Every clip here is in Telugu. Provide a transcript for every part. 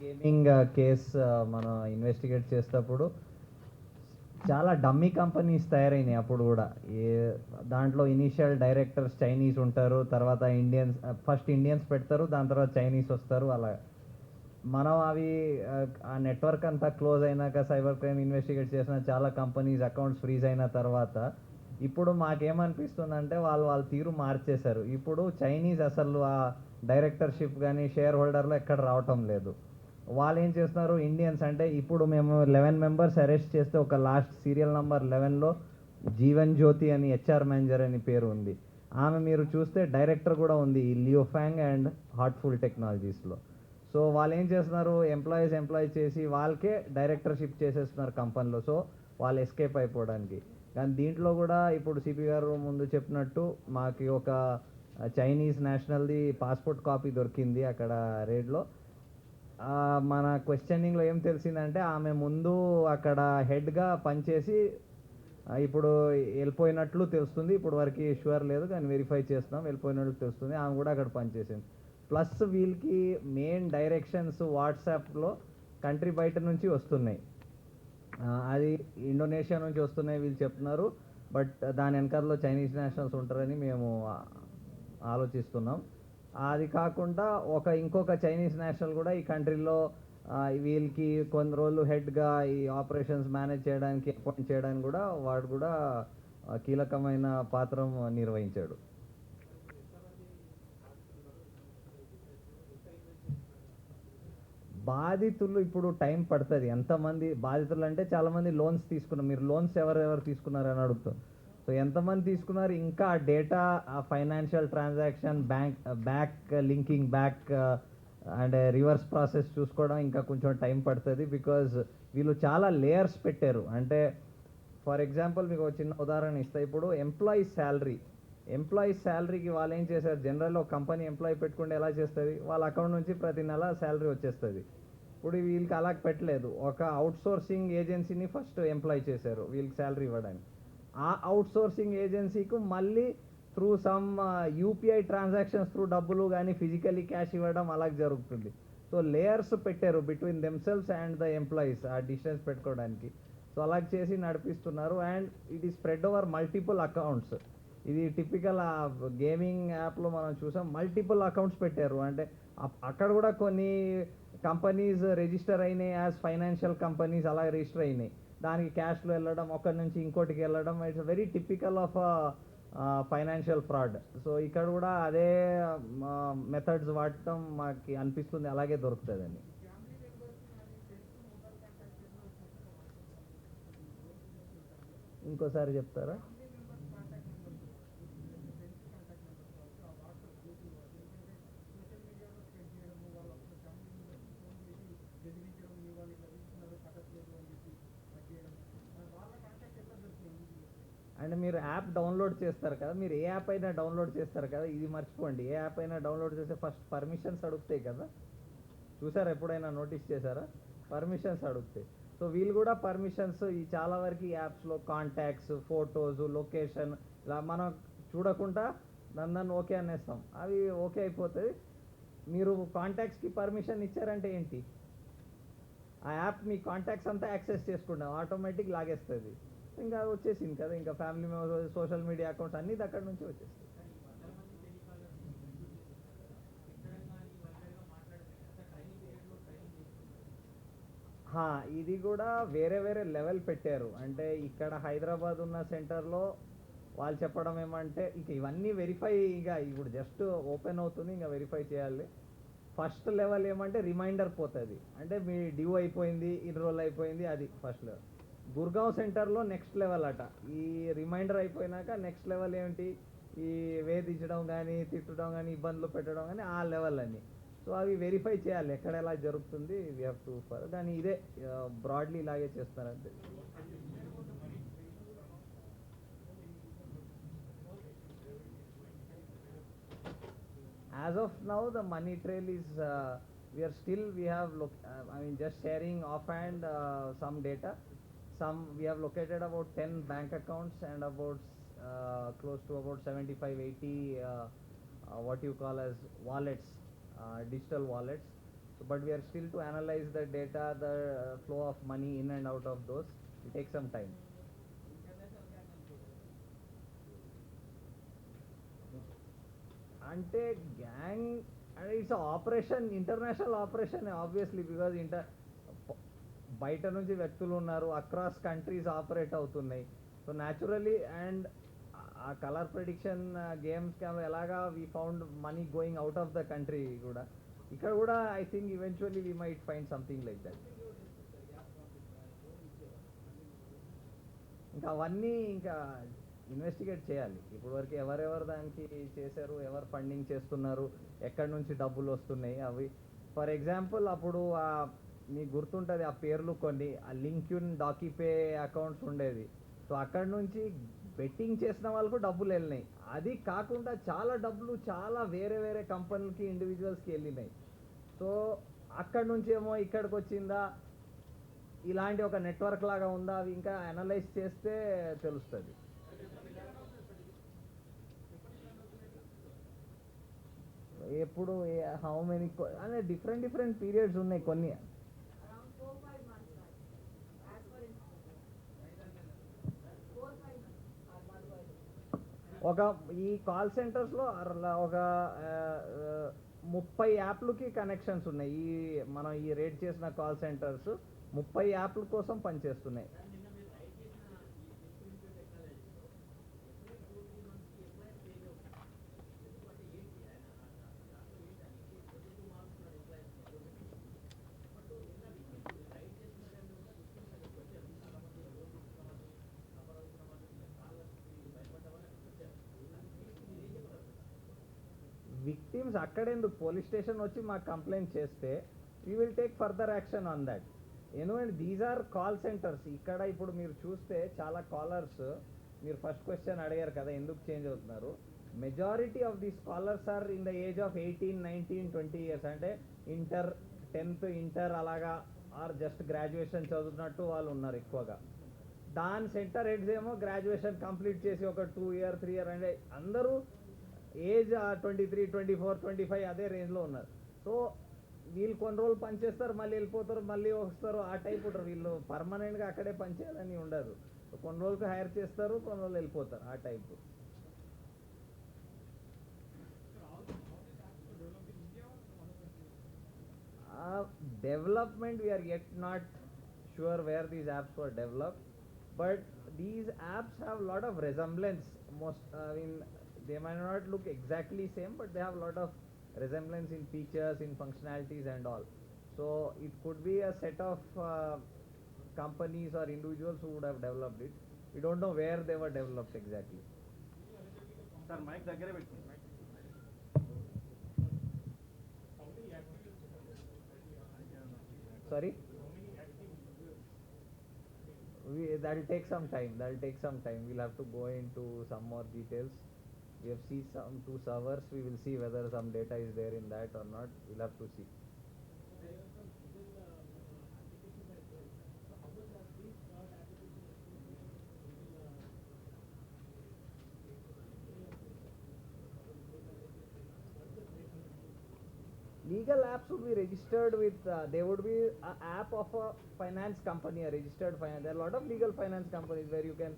గేమింగ్ కేస్ మనం ఇన్వెస్టిగేట్ చేసేటప్పుడు చాలా డమ్మీ కంపెనీస్ తయారైనాయి అప్పుడు కూడా. దాంట్లో ఇనీషియల్ డైరెక్టర్స్ చైనీస్ ఉంటారు, తర్వాత ఇండియన్స్, ఫస్ట్ ఇండియన్స్ పెడతారు, దాని తర్వాత చైనీస్ వస్తారు. అలా మనం అవి ఆ నెట్వర్క్ అంతా క్లోజ్ అయినాక సైబర్ క్రైమ్ ఇన్వెస్టిగేట్ చేసిన చాలా కంపెనీస్ అకౌంట్స్ ఫ్రీజ్ అయిన తర్వాత ఇప్పుడు మాకేమనిపిస్తుందంటే వాళ్ళ తీరు మార్చేశారు. ఇప్పుడు చైనీస్ అసలు ఆ డైరెక్టర్షిప్ కానీ షేర్ హోల్డర్లో ఎక్కడ రావటం లేదు. వాళ్ళు ఏం చేస్తున్నారు, ఇండియన్స్ అంటే ఇప్పుడు మేము 11 మెంబర్స్ అరెస్ట్ చేస్తే ఒక last serial number 11లో Jeevan Jyoti అని హెచ్ఆర్ మేనేజర్ అని పేరు ఉంది. ఆమె మీరు చూస్తే డైరెక్టర్ కూడా ఉంది ఈ లియోఫాంగ్ అండ్ హార్ట్ఫుల్ టెక్నాలజీస్లో. సో వాళ్ళు ఏం చేస్తున్నారు, ఎంప్లాయ్ చేసి వాళ్ళకే డైరెక్టర్షిప్ చేసేస్తున్నారు కంపెనీలో. సో వాళ్ళు ఎస్కేప్ అయిపోవడానికి. కానీ దీంట్లో కూడా ఇప్పుడు సిపి గారు ముందు చెప్పినట్టు మాకు ఒక చైనీస్ నేషనల్ది పాస్పోర్ట్ కాపీ దొరికింది అక్కడ రేడ్లో. మన క్వశ్చనింగ్లో ఏం తెలిసిందంటే ఆమె ముందు అక్కడ హెడ్గా పనిచేసి ఇప్పుడు వెళ్ళిపోయినట్లు తెలుస్తుంది. ఇప్పుడు వరకు షూర్ లేదు కానీ వెరిఫై చేస్తున్నాం, వెళ్ళిపోయినట్లు తెలుస్తుంది. ఆమె కూడా అక్కడ పనిచేసింది. ప్లస్ వీళ్ళకి మెయిన్ డైరెక్షన్స్ వాట్సాప్లో కంట్రీ బయట నుంచి వస్తున్నాయి. అది ఇండోనేషియా నుంచి వస్తున్నాయి వీళ్ళు చెప్తున్నారు. బట్ దాని వెనకాలలో చైనీస్ నేషనల్స్ ఉంటారని మేము ఆలోచిస్తున్నాం. అది కాకుండా ఇంకొక చైనీస్ నేషనల్ కూడా ఈ కంట్రీలో వీళ్ళకి కొన్ని రోజులు హెడ్గా ఈ ఆపరేషన్స్ మేనేజ్ చేయడానికి అపాయింట్ చేయడానికి కూడా వాడు కూడా కీలకమైన పాత్ర నిర్వహించాడు. బాధితులు ఇప్పుడు టైం పడుతుంది. ఎంతమంది బాధితులు అంటే చాలామంది లోన్స్ తీసుకున్నారు. మీరు లోన్స్ ఎవరెవరు తీసుకున్నారని అడుగుతారు. సో ఎంతమంది తీసుకున్నారు, ఇంకా data, financial transaction, back linking back and reverse process చూసుకోవడం ఇంకా కొంచెం టైం పడుతుంది. బికాజ్ వీళ్ళు చాలా లేయర్స్ పెట్టారు. అంటే ఫర్ ఎగ్జాంపుల్ మీకు ఒక చిన్న ఉదాహరణ ఇస్తా. ఇప్పుడు ఎంప్లాయీస్ శాలరీకి వాళ్ళు ఏం చేశారు, జనరల్ ఒక కంపెనీ ఎంప్లాయీ పెట్టుకుంటే ఎలా చేస్తుంది, వాళ్ళ అకౌంట్ నుంచి ప్రతి నెల శాలరీ వచ్చేస్తుంది. ఇప్పుడు వీళ్ళకి అలా పెట్టలేదు. ఒక అవుట్సోర్సింగ్ ఏజెన్సీని ఫస్ట్ ఎంప్లాయ్ చేశారు వీళ్ళకి శాలరీ ఇవ్వడానికి. ఆ అవుట్సోర్సింగ్ ఏజెన్సీకు మళ్ళీ through some UPI transactions through డబ్బులు కానీ ఫిజికలీ క్యాష్ ఇవ్వడం అలా జరుగుతుంది. సో లేయర్స్ పెట్టారు between themselves and the employees ఆ డిస్టెన్స్ పెట్టుకోవడానికి. సో అలా చేసి నడిపిస్తున్నారు. అండ్ ఇట్ ఈ స్ప్రెడ్ ఓవర్ మల్టిపుల్ అకౌంట్స్. ఇది టిపికల్ గేమింగ్ యాప్లో మనం చూసాం, మల్టిపుల్ అకౌంట్స్ పెట్టారు. అంటే అక్కడ కూడా కొన్ని కంపెనీస్ రిజిస్టర్ అయినాయి యాజ్ ఫైనాన్షియల్ కంపెనీస్, అలా రిజిస్టర్ అయినాయి. దానికి క్యాష్లో వెళ్ళడం, ఒకరి నుంచి ఇంకోటికి వెళ్ళడం, it's very typical of financial fraud. So ఇక్కడ కూడా అదే మెథడ్స్ వాడటం మాకు అనిపిస్తుంది అలాగే దొరుకుతుందని. ఇంకోసారి చెప్తారా? అంటే మీరు యాప్ డౌన్లోడ్ చేస్తారు కదా, మీరు ఏ యాప్ అయినా డౌన్లోడ్ చేస్తారు కదా, ఇది మర్చిపోండి. ఏ యాప్ అయినా డౌన్లోడ్ చేస్తే ఫస్ట్ పర్మిషన్స్ అడుగుతాయి కదా. చూసారా, ఎప్పుడైనా నోటీస్ చేశారా? పర్మిషన్స్ అడుగుతాయి. సో వీళ్ళు కూడా పర్మిషన్స్ ఈ చాలా వరకు ఈ యాప్స్లో కాంటాక్ట్స్, ఫొటోస్, లొకేషన్ ఇలా మనం చూడకుండా నన్ను ఓకే అనేస్తాం, అవి ఓకే అయిపోతుంది. మీరు కాంటాక్ట్స్కి పర్మిషన్ ఇచ్చారంటే ఏంటి, ఆ యాప్ మీ కాంటాక్ట్స్ అంతా యాక్సెస్ చేసుకుంటాం, ఆటోమేటిక్ లాగేస్తుంది. ఇంకా వచ్చేసింది కదా, ఇంకా family members, social media accounts అన్నీ అక్కడి నుంచి వచ్చేస్తాయి. ఇది కూడా వేరే వేరే లెవెల్ పెట్టారు. అంటే ఇక్కడ హైదరాబాద్ ఉన్న సెంటర్లో వాళ్ళు చెప్పడం ఏమంటే ఇక ఇవన్నీ వెరిఫై, ఇక ఇప్పుడు జస్ట్ ఓపెన్ అవుతుంది, ఇంకా వెరిఫై చేయాలి. ఫస్ట్ లెవెల్ ఏమంటే రిమైండర్ పోతుంది, అంటే మీ డ్యూ అయిపోయింది, ఇన్ని రోజులు అయిపోయింది, అది ఫస్ట్ లెవెల్. గుర్గావ్ సెంటర్లో నెక్స్ట్ లెవెల్ అట. ఈ రిమైండర్ అయిపోయినాక నెక్స్ట్ లెవెల్ ఏమిటి, ఈ వేధించడం కానీ, తిట్టడం కానీ, ఇబ్బందులు పెట్టడం కానీ, ఆ లెవెల్ అన్నీ. సో అవి వెరిఫై చేయాలి ఎక్కడ ఎలా జరుగుతుంది, వీ హ్యావ్ టు ఫర్. కానీ ఇదే బ్రాడ్లీ ఇలాగే చేస్తారంటే. As of now, the money trail is we have just sharing offhand some data. We have located about 10 bank accounts and about close to about 75-80 what you call as wallets, digital wallets. But we are still to analyze the data, the flow of money in and out of those. It takes some time. అంటే గ్యాంగ్ అంటే it's operation, international operation obviously, because బయట నుంచి వ్యక్తులు ఉన్నారు, అక్రాస్ కంట్రీస్ ఆపరేట్ అవుతున్నాయి. సో న్యాచురలీ అండ్ ఆ కలర్ ప్రెడిక్షన్ గేమ్స్ ఎలాగా we found money going out of the country కూడా, ఇక్కడ కూడా I think eventually we might find something like that. ఇంకా అవన్నీ ఇంకా ఇన్వెస్టిగేట్ చేయాలి. ఇప్పుడు వరకు ఎవరెవరు దానికి చేశారు, ఎవరు ఫండింగ్ చేస్తున్నారు, ఎక్కడి నుంచి డబ్బులు వస్తున్నాయి అవి. ఫర్ ఎగ్జాంపుల్ అప్పుడు మీకు గుర్తుంటుంది ఆ పేర్లు కొన్ని, ఆ లింక్యూన్ డాకీపే అకౌంట్స్ ఉండేది. సో అక్కడి నుంచి బెట్టింగ్ చేసిన వాళ్ళకు డబ్బులు వెళ్ళినాయి. అది కాకుండా చాలా డబ్బులు చాలా వేరే వేరే కంపెనీలకి, ఇండివిజువల్స్కి వెళ్ళినాయి. సో అక్కడి నుంచి ఏమో ఇక్కడికి వచ్చిందా, ఇలాంటి ఒక నెట్వర్క్ లాగా ఉందా, అవి ఇంకా అనలైజ్ చేస్తే తెలుస్తుంది. ఎప్పుడు హౌ మెనీ అంటే డిఫరెంట్ పీరియడ్స్ ఉన్నాయి కొన్ని. ఒక ఈ కాల్ సెంటర్స్లో ఒక 30 యాప్లకి కనెక్షన్స్ ఉన్నాయి. ఈ మనం ఈ రేట్ చేసిన కాల్ సెంటర్స్ 30 యాప్ల కోసం పనిచేస్తున్నాయి. విక్టిమ్స్ అక్కడెందుకు, పోలీస్ స్టేషన్ వచ్చి మాకు కంప్లైంట్ చేస్తే we will take further action on that. ఎందుకంటే దీస్ ఆర్ కాల్ సెంటర్స్. ఇక్కడ ఇప్పుడు మీరు చూస్తే చాలా కాలర్స్, మీరు ఫస్ట్ క్వశ్చన్ అడిగారు కదా ఎందుకు చేంజ్ అవుతున్నారు, majority of these callers are in the age of 18, 19, 20 years. అంటే ఇంటర్, 10th ఇంటర్ అలాగా, ఆర్ జస్ట్ గ్రాడ్యుయేషన్ చదువుతున్నట్టు వాళ్ళు ఉన్నారు ఎక్కువగా. దాని సెంటర్ హెడ్స్ ఏమో గ్రాడ్యుయేషన్ కంప్లీట్ చేసి ఒక 2 year 3 year అంటే అందరూ ఏజ్ 23, 24, 25 అదే రేంజ్లో ఉన్నారు. సో వీళ్ళు కొన్ని రోజులు పనిచేస్తారు, మళ్ళీ వెళ్ళిపోతారు, మళ్ళీ వస్తారు, ఆ టైప్ ఉంటారు. వీళ్ళు పర్మనెంట్గా అక్కడే పనిచేయాలని ఉండదు. కొన్ని రోజులకు హైర్ చేస్తారు, కొన్ని రోజులు వెళ్ళిపోతారు, ఆ type. Development we're yet not sure where these apps were developed, but these apps have lot of resemblance. They might not look exactly same, but they have a lot of resemblance in features, in functionalities and all. So it could be a set of companies or individuals who would have developed it. We don't know where they were developed exactly. Sir, mic daggare pettukondi. Sorry? That'll take some time. We'll have to go into some more details. We have seen some 2 servers. We will see whether some data is there in that or not. We'll have to see. Legal apps would be registered with, they would be an app of a finance company, a registered finance. There are a lot of legal finance companies where you can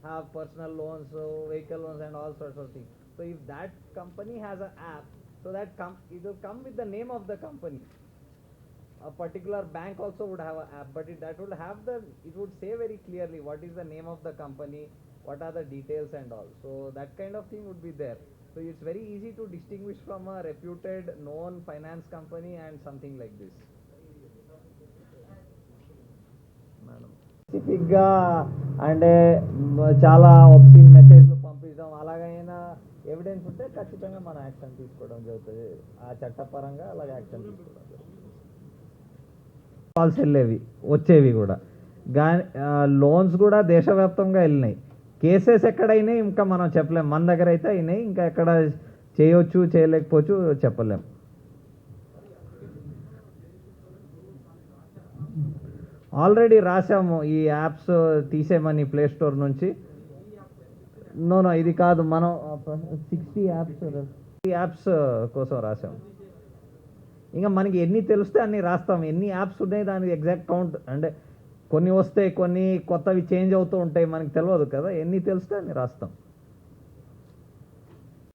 have personal loans, so vehicle loans and all sorts of things. So if that company has an app, so that it will come with the name of the company. A particular bank also would have an app, but that would have it would say very clearly what is the name of the company, what are the details and all. So that kind of thing would be there. So it's very easy to distinguish from a reputed known finance company and something like this. Madam. స్పెసిఫిక్గా అంటే చాలా ఆబ్సీన్ మెసేజ్లు పంపించడం అలాగైనా ఎవిడెన్స్ ఉంటే ఖచ్చితంగా మనం యాక్షన్ తీసుకోవడం జరుగుతుంది. ఆ చట్టపరంగా అలాగే యాక్షన్ తీసుకోవడం జరుగుతుంది. కాల్స్ వెళ్ళేవి వచ్చేవి కూడా, కానీ లోన్స్ కూడా దేశవ్యాప్తంగా వెళ్ళినాయి. కేసెస్ ఎక్కడైనాయి ఇంకా మనం చెప్పలేం. మన దగ్గర అయితే అయినాయి, ఇంకా ఎక్కడ చేయొచ్చు చేయలేకపోవచ్చు చెప్పలేం. ఆల్రెడీ రాసాము ఈ యాప్స్ తీసేమని ప్లే స్టోర్ నుంచి. నో ఇది కాదు, మనం 60 యాప్స్ కోసం రాసాము. ఇంకా మనకి ఎన్ని తెలిస్తే అన్ని రాస్తాం. ఎన్ని యాప్స్ ఉన్నాయి దానికి ఎగ్జాక్ట్ కౌంట్ అంటే కొన్ని వస్తాయి, కొన్ని కొత్తవి చేంజ్ అవుతూ ఉంటాయి, మనకి తెలియదు కదా. ఎన్ని తెలిస్తే అన్ని రాస్తాం.